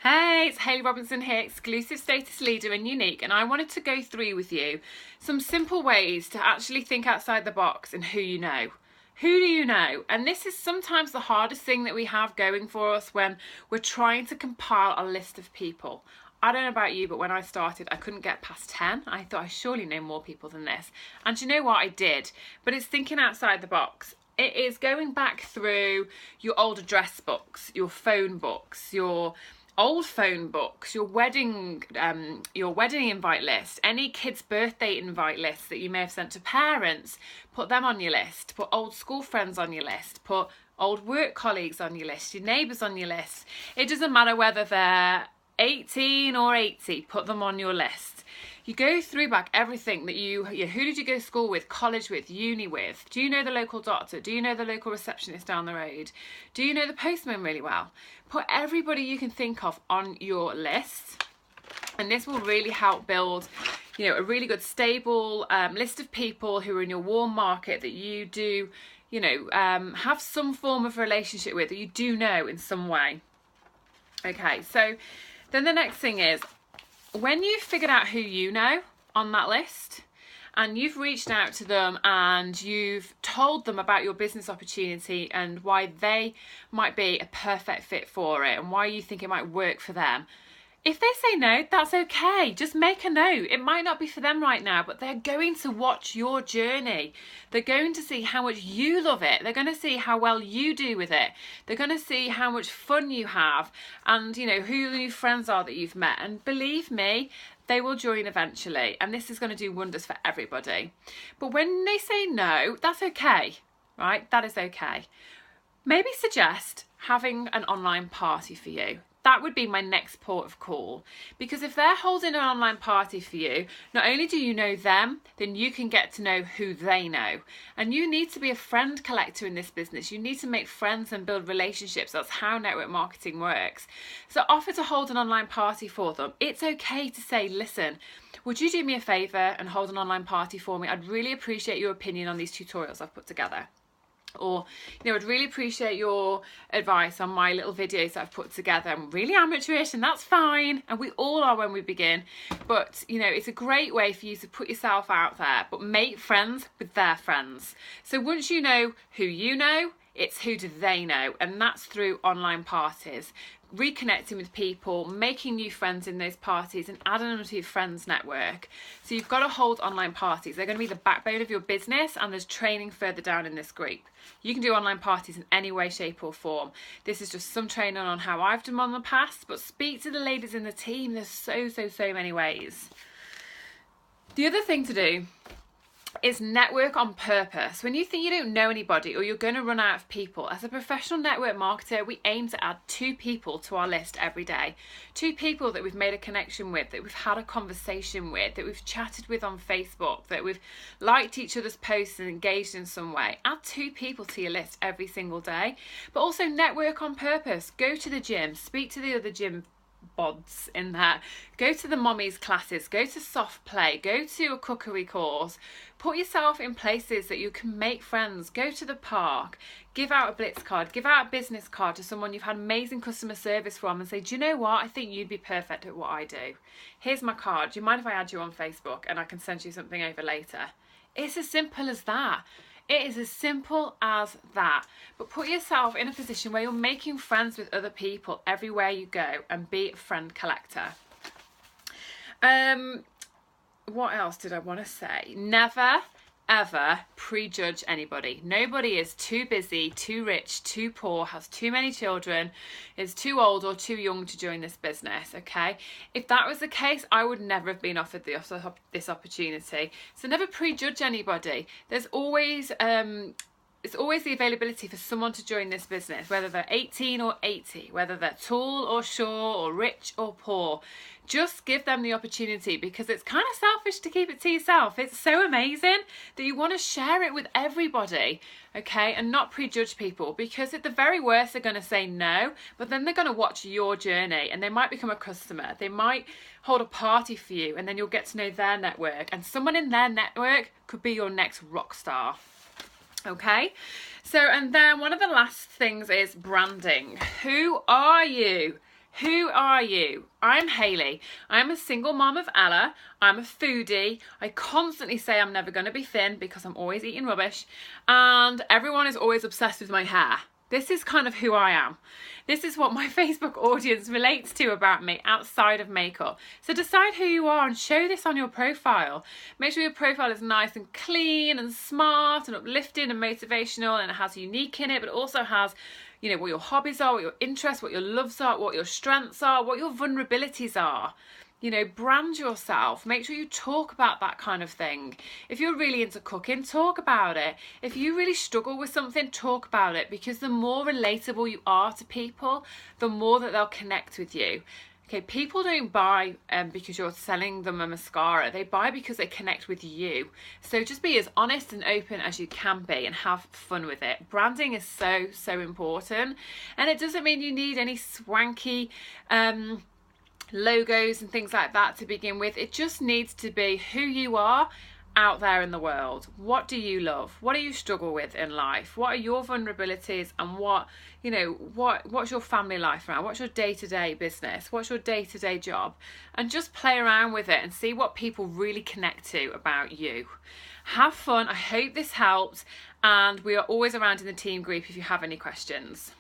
Hey, it's Hayley Robinson here, exclusive status leader and unique, and I wanted to go through with you some simple ways to actually think outside the box and who you know. Who do you know? And this is sometimes the hardest thing that we have going for us when we're trying to compile a list of people. I don't know about you, but when I started, I couldn't get past 10. I thought I surely know more people than this. And you know what? I did. But it's thinking outside the box. It is going back through your old address books, your phone books, your old phone books, your wedding invite list, any kids' birthday invite lists that you may have sent to parents, put them on your list, put old school friends on your list, put old work colleagues on your list, your neighbours on your list. It doesn't matter whether they're 18 or 80, put them on your list. You go through back everything that who did you go to school with, college with, uni with? Do you know the local doctor? Do you know the local receptionist down the road? Do you know the postman really well? Put everybody you can think of on your list, and this will really help build, a really good stable list of people who are in your warm market that you do, have some form of relationship with, that you do know in some way. Okay, so then the next thing is, when you've figured out who you know on that list and you've reached out to them and you've told them about your business opportunity and why they might be a perfect fit for it and why you think it might work for them, if they say no, that's okay. Just make a note. It might not be for them right now, but they're going to watch your journey. They're going to see how much you love it. They're going to see how well you do with it. They're going to see how much fun you have and, who your new friends are that you've met. And believe me, they will join eventually. And this is going to do wonders for everybody. But when they say no, that's okay, right? That is okay. Maybe suggest having an online party for you. That would be my next port of call, because if they're holding an online party for you, not only do you know them, then you can get to know who they know. And you need to be a friend collector in this business. You need to make friends and build relationships. That's how network marketing works. So offer to hold an online party for them. It's okay to say, listen, would you do me a favor and hold an online party for me? I'd really appreciate your opinion on these tutorials I've put together. Or, I'd really appreciate your advice on my little videos that I've put together. I'm really amateurish, and that's fine. And we all are when we begin. But, it's a great way for you to put yourself out there, but make friends with their friends. So once you know who you know, it's who do they know, and that's through online parties. Reconnecting with people, making new friends in those parties and adding them to your friends network. So you've got to hold online parties. They're going to be the backbone of your business, and there's training further down in this group. You can do online parties in any way, shape or form. This is just some training on how I've done them in the past, but speak to the ladies in the team. There's so many ways. The other thing to do is network on purpose. When you think you don't know anybody or you're going to run out of people, as a professional network marketer, we aim to add 2 people to our list every day. 2 people that we've made a connection with, that we've had a conversation with, that we've chatted with on Facebook, that we've liked each other's posts and engaged in some way. Add 2 people to your list every single day. But also network on purpose. Go to the gym, speak to the other gym bods in there, go to the mommies classes, go to soft play, go to a cookery course, put yourself in places that you can make friends. Go to the park, give out a blitz card, give out a business card to someone you've had amazing customer service from and say, do you know what, I think you'd be perfect at what I do. Here's my card, do you mind if I add you on Facebook and I can send you something over later? It's as simple as that. It is as simple as that. But put yourself in a position where you're making friends with other people everywhere you go, and be a friend collector. What else did I want to say? Never, ever prejudge anybody. Nobody is too busy, too rich, too poor, has too many children, is too old or too young to join this business, okay? If that was the case, I would never have been offered this opportunity. So never prejudge anybody. There's always it's always the availability for someone to join this business, whether they're 18 or 80, whether they're tall or short or rich or poor. Just give them the opportunity, because it's kind of selfish to keep it to yourself. It's so amazing that you want to share it with everybody, okay, and not prejudge people, because at the very worst they're going to say no, but then they're going to watch your journey and they might become a customer. They might hold a party for you, and then you'll get to know their network, and someone in their network could be your next rock star. Okay, so and then one of the last things is branding. Who are you? Who are you? I'm Hayley. I'm a single mom of Ella. I'm a foodie. I constantly say I'm never going to be thin because I'm always eating rubbish. And everyone is always obsessed with my hair. This is kind of who I am. This is what my Facebook audience relates to about me outside of makeup. So decide who you are and show this on your profile. Make sure your profile is nice and clean and smart and uplifting and motivational, and it has unique in it, but it also has, you know, what your hobbies are, what your interests, what your loves are, what your strengths are, what your vulnerabilities are. You know, brand yourself. Make sure you talk about that kind of thing. If you're really into cooking, talk about it. If you really struggle with something, talk about it, because the more relatable you are to people, the more that they'll connect with you. Okay, people don't buy because you're selling them a mascara. They buy because they connect with you. So just be as honest and open as you can be and have fun with it. Branding is so, so important. And it doesn't mean you need any swanky logos and things like that to begin with. It just needs to be who you are out there in the world. What do you love? What do you struggle with in life? What are your vulnerabilities, and what, you know, what's your family life around? What's your day-to-day business? What's your day-to-day job? And just play around with it and see what people really connect to about you. Have fun. I hope this helped, and we are always around in the team group if you have any questions.